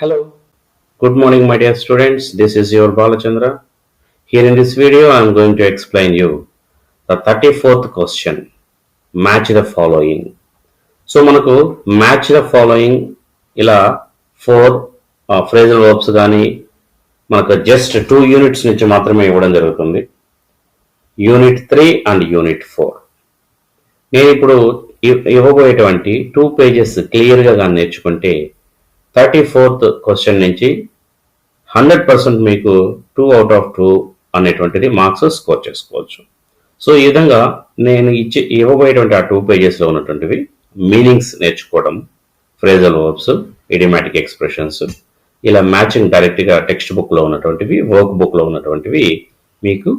Hello. Good morning, my dear students. This is your Balachandra. Here in this video, I am going to explain you the 34th question. Match the following. So మనకు match the following ఇలా four phrasal verbs కానీ మనకు just 2 units నుంచి మాత్రమే ఇవ్వడం జరుగుతుంది. Unit 3 and unit 4. నేను ఇప్పుడు ఇవ్వబోయేటువంటి 2 పేజెస్ క్లియర్గా కానీ నేర్చుకుంటే 34th క్వశ్చన్ నుంచి 100% మీకు 2/2 అనేటువంటిది మార్క్స్ స్కోర్ చేసుకోవచ్చు. సో ఈ విధంగా నేను ఇవ్వబోయేటువంటి ఆ 2 పేజెస్లో ఉన్నటువంటివి మీనింగ్స్ నేర్చుకోవడం, ఫ్రేజల్ వర్బ్స్, ఇడియామాటిక్ ఎక్స్ప్రెషన్స్, ఇలా మ్యాచింగ్ డైరెక్ట్గా టెక్స్ట్ బుక్లో ఉన్నటువంటివి, వర్క్ బుక్లో ఉన్నటువంటివి మీకు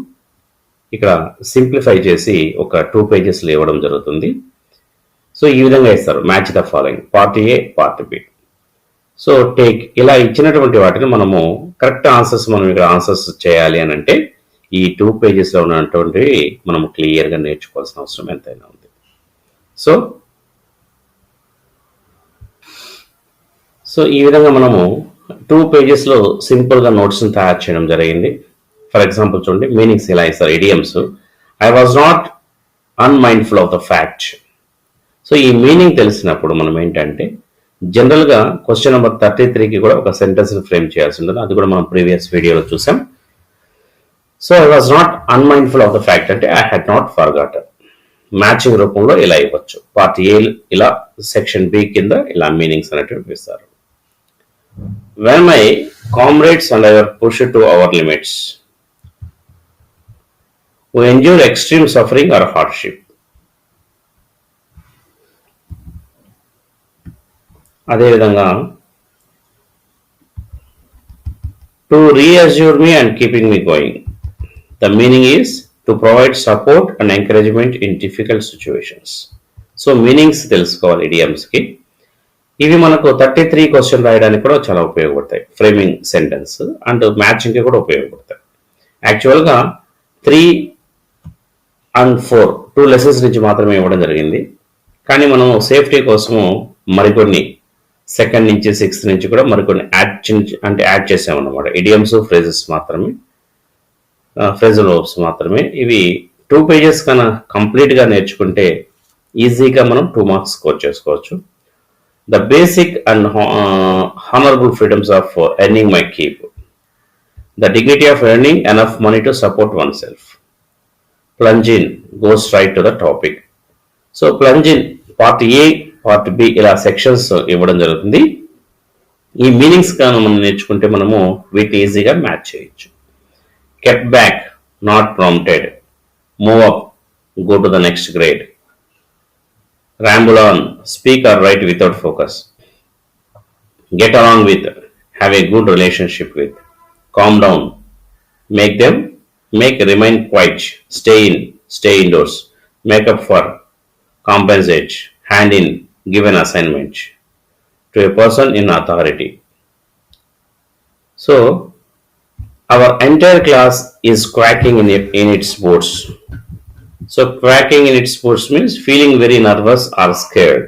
ఇక్కడ సింప్లిఫై చేసి ఒక 2 పేజెస్లో ఇవ్వడం జరుగుతుంది. సో ఈ విధంగా ఇస్తారు match the following, part A, part B. So ఇలా ఇచ్చినటువంటి వాటిని మనము కరెక్ట్ ఆన్సర్స్ మనం ఇక్కడ ఆన్సర్స్ చేయాలి అని అంటే ఈ 2 పేజెస్లో ఉన్నటువంటివి మనం క్లియర్గా నేర్చుకోవాల్సిన అవసరం ఎంతైనా ఉంది. సో ఈ విధంగా మనము 2 పేజెస్లో సింపుల్గా నోట్స్ని తయారు చేయడం జరిగింది. ఫర్ ఎగ్జాంపుల్ చూడండి, మీనింగ్స్ ఇలా ఇస్తారు. Idioms, I was not unmindful of the fact. So ఈ మీనింగ్ తెలిసినప్పుడు మనం ఏంటంటే జనరల్గా క్వశ్చన్ నెంబర్ 33కి కూడా ఒక సెంటెన్స్ ఫ్రేమ్ చేయాల్సి ఉంటుంది. అది కూడా మనం ప్రీవియస్ వీడియోలో చూసాం. So I was not unmindful of the fact అంటే I had not forgotten. Matching రూపంలో ఇలా ఇవ్వచ్చు. పార్ట్ ఏ ఇలా, సెక్షన్ బి కింద ఇలా మీనింగ్స్ అనేటివి ఇస్తారు. When my comrades and I were push to our limits, we endure extreme suffering or hardship. అదేవిధంగా to reassure me and keeping me going, the meaning is to provide support and encouragement in difficult situations. So meanings తెలుసుకోవాలి ఇడియమ్స్కి. ఇవి మనకు 33 question రాయడానికి కూడా చాలా ఉపయోగపడతాయి. Framing sentence and మ్యాచింగ్కి కూడా ఉపయోగపడతాయి. యాక్చువల్గా 3 అండ్ 4 2 లెసన్స్ నుంచి మాత్రమే ఇవ్వడం జరిగింది. కానీ మనం సేఫ్టీ కోసము మరికొన్ని సెకండ్ నుంచి 6th నుంచి కూడా మరికొన్ని యాడ్ చేసామన్నమాట. ఇడియమ్స్, ఫ్రేజెస్ మాత్రమే, ఫ్రేజల్ వర్బ్స్ మాత్రమే. ఇవి 2 పేజెస్ కన్నా కంప్లీట్గా నేర్చుకుంటే ఈజీగా మనం 2 మార్క్స్ స్కోర్ చేసుకోవచ్చు. The basic and honourable freedoms of earning my keep, the dignity of earning enough money to support oneself, plunge in, go straight to the topic. So plunge in part A, part B ఇలా sections ఇవ్వడం జరుగుతుంది. ఈ meanings కానీ మనం నేర్చుకుంటే మనము వీటిని ఈజీగా మ్యాచ్ చేయొచ్చు. Kept back, not prompted, move up, go to the next grade, ramble on, speak or write without focus, get along with, have a good relationship with, calm down, remain quiet, stay indoors, make up for, compensate, hand in, give an assignment to a person in authority. So our entire class is quacking in its boots. So quacking in its boots means feeling very nervous or scared.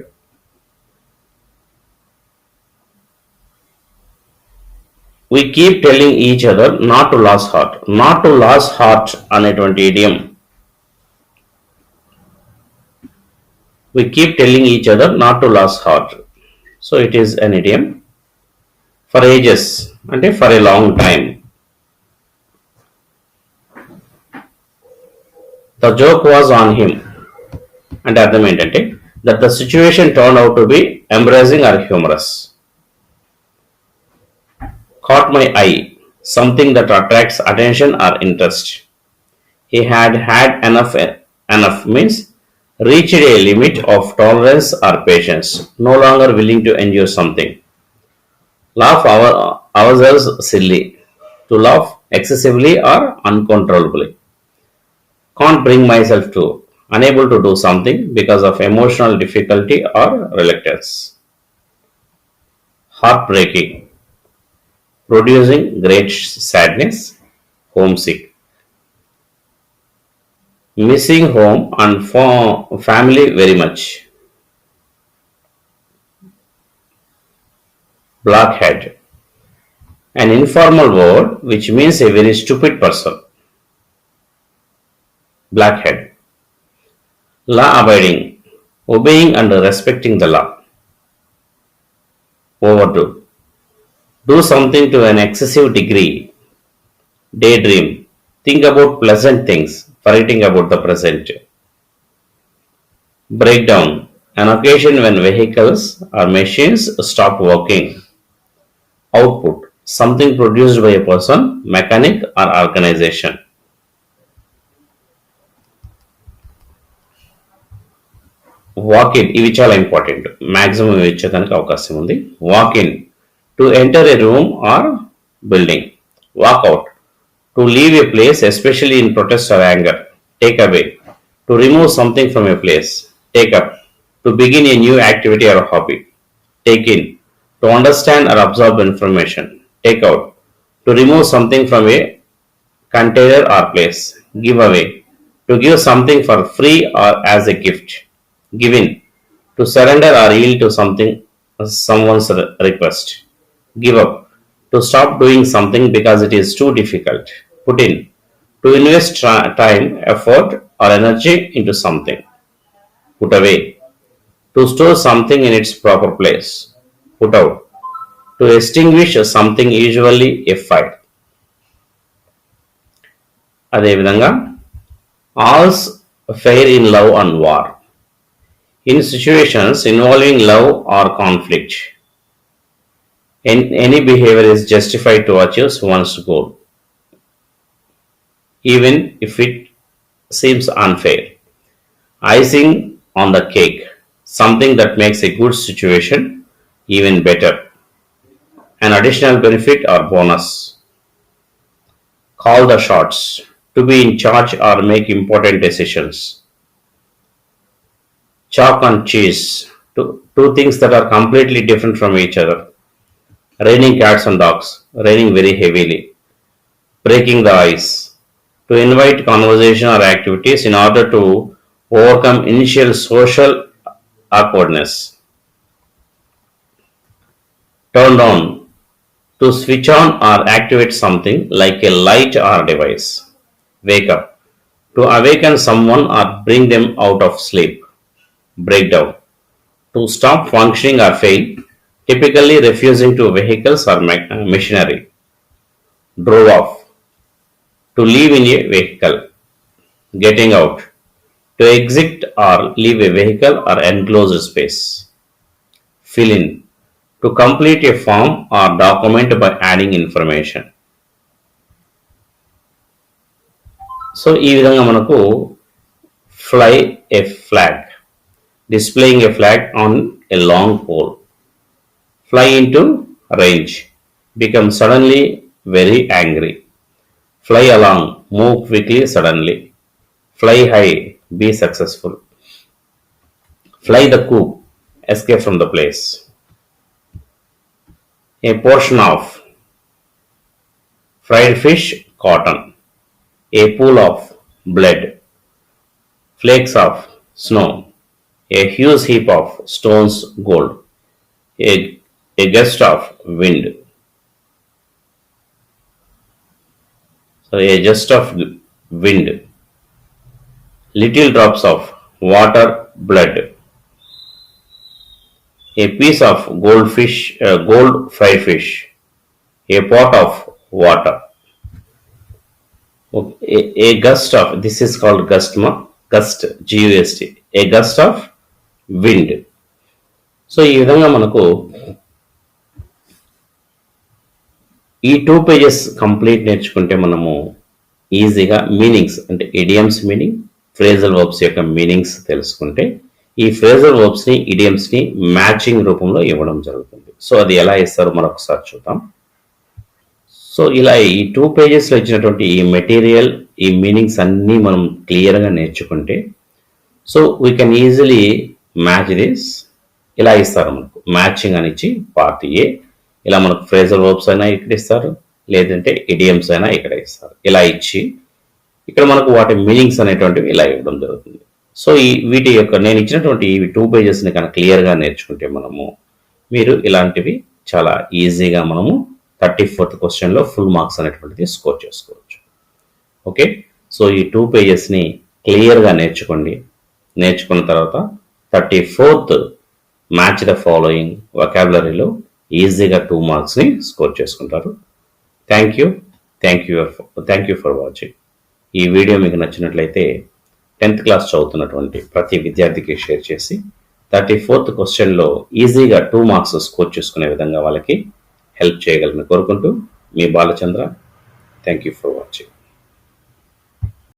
We keep telling each other not to lose heart. Not to lose heart అనేటువంటి idiom. We keep telling each other not to lose heart. So it is an idiom. For ages అంటే for a long time. The joke was on him అంటే అర్థం ఏంటంటే that the situation turned out to be embarrassing or humorous. Caught my eye, something that attracts attention or interest. He had enough means reached a limit of tolerance or patience, no longer willing to endure something. Laugh ourselves silly, to laugh excessively or uncontrollably. Can't bring myself to, unable to do something because of emotional difficulty or reluctance. Heartbreaking, producing great sadness, homesick. Missing home and family very much. Blockhead, An informal word which means a very stupid person. Blackhead. Law abiding, obeying and respecting the law. Overdo. Do something to an excessive degree. Daydream. Think about pleasant things, forgetting about the present. Breakdown. An occasion when vehicles or machines stop working. Output. Something produced by a person, mechanic or organization. Walk in ఇవి చాలా important maximum ఇచ్చేదానికి అవకాశం ఉంది walk in to enter a room or building walk out to leave a place especially in protest or anger take away to remove something from a place take up to begin a new activity or hobby take in to understand or observe information take out to remove something from a container or place. Give away. To give something for free or as a gift. Give in. To surrender or yield to something, someone's request. Give up. To stop doing something because it is too difficult. Put in. To invest time, effort or energy into something. Put away. To store something in its proper place. Put out. To extinguish something, usually a fire. అదేవిధంగా all's fair in love and war in situations involving love or conflict any behaviour is justified to achieve one's goal even if it seems unfair icing on the cake something that makes a good situation even better an additional benefit or bonus. Call the shots. To be in charge or make important decisions. Chalk and cheese. Two things that are completely different from each other. Raining cats and dogs. Raining very heavily. Breaking the ice. To invite conversation or activities in order to overcome initial social awkwardness. Turn on. To switch on or activate something like a light or device. Wake up. To awaken someone or bring them out of sleep. Breakdown. To stop functioning or fail, typically refusing to vehicles or machinery. Drove off. To leave in a vehicle. Getting out. To exit or leave a vehicle or enclosed space. Fill in. To complete a form or document by adding information. So ఈ విధంగా మనకు fly a flag displaying a flag on a long pole fly into rage become suddenly very angry fly along move quickly suddenly fly high be successful fly the coop escape from the place a portion of fried fish cotton a pool of blood flakes of snow a huge heap of stones gold a gust of wind a gust of wind little drops of water blood a piece of gold fried fish, a pot of water, a gust of, this is called gust, G-U-S-T, a gust of wind. So ఈ విధంగా మనకు ఈ 2 pages complete నేర్చుకుంటే మనము ఈజీగా meanings అంటే idioms meaning phrasal verbs యొక్క meanings తెలుసుకుంటే ఈ ఫ్రేజల్ వర్బ్స్ ని ఇడియమ్స్ ని మ్యాచింగ్ రూపంలో ఇవ్వడం జరుగుతుంది సో అది ఎలా ఇస్తారో మరొకసారి చూద్దాం సో ఇలా ఈ 2 pages లో ఇచ్చినటువంటి ఈ మెటీరియల్ ఈ మీనింగ్స్ అన్నీ మనం క్లియర్గా నేర్చుకుంటే so we can easily match this ఇలా ఇస్తారు మనకు మ్యాచింగ్ అని ఇచ్చి పార్ట్ ఏ ఇలా మనకు ఫ్రేజల్ వర్బ్స్ అయినా ఇక్కడ ఇస్తారు లేదంటే ఇడియమ్స్ అయినా ఇక్కడ ఇస్తారు ఇలా ఇచ్చి ఇక్కడ మనకు వాటి మీనింగ్స్ అనేటువంటివి ఇలా ఇవ్వడం జరుగుతుంది సో ఈ వీటి యొక్క నేను ఇచ్చినటువంటి ఈ 2 pagesని కనుక క్లియర్గా నేర్చుకుంటే మీరు ఇలాంటివి చాలా ఈజీగా మనము 34th క్వశ్చన్లో ఫుల్ మార్క్స్ అనేటువంటిది స్కోర్ చేసుకోవచ్చు. ఓకే, సో ఈ 2 పేజెస్ని క్లియర్గా నేర్చుకోండి. నేర్చుకున్న తర్వాత 34th మ్యాచ్ ద ఫాలోయింగ్ వొకాబులరీలో ఈజీగా 2 మార్క్స్ని స్కోర్ చేసుకుంటారు. Thank you for watching. ఈ వీడియో మీకు నచ్చినట్లయితే 10th క్లాస్ చదువుతున్నటువంటి ప్రతి విద్యార్థికి షేర్ చేసి 34th క్వశ్చన్లో ఈజీగా 2 మార్క్స్ స్కోర్ చేసుకునే విధంగా వాళ్ళకి హెల్ప్ చేయగలని కోరుకుంటూ మీ Balachandra. Thank you for watching.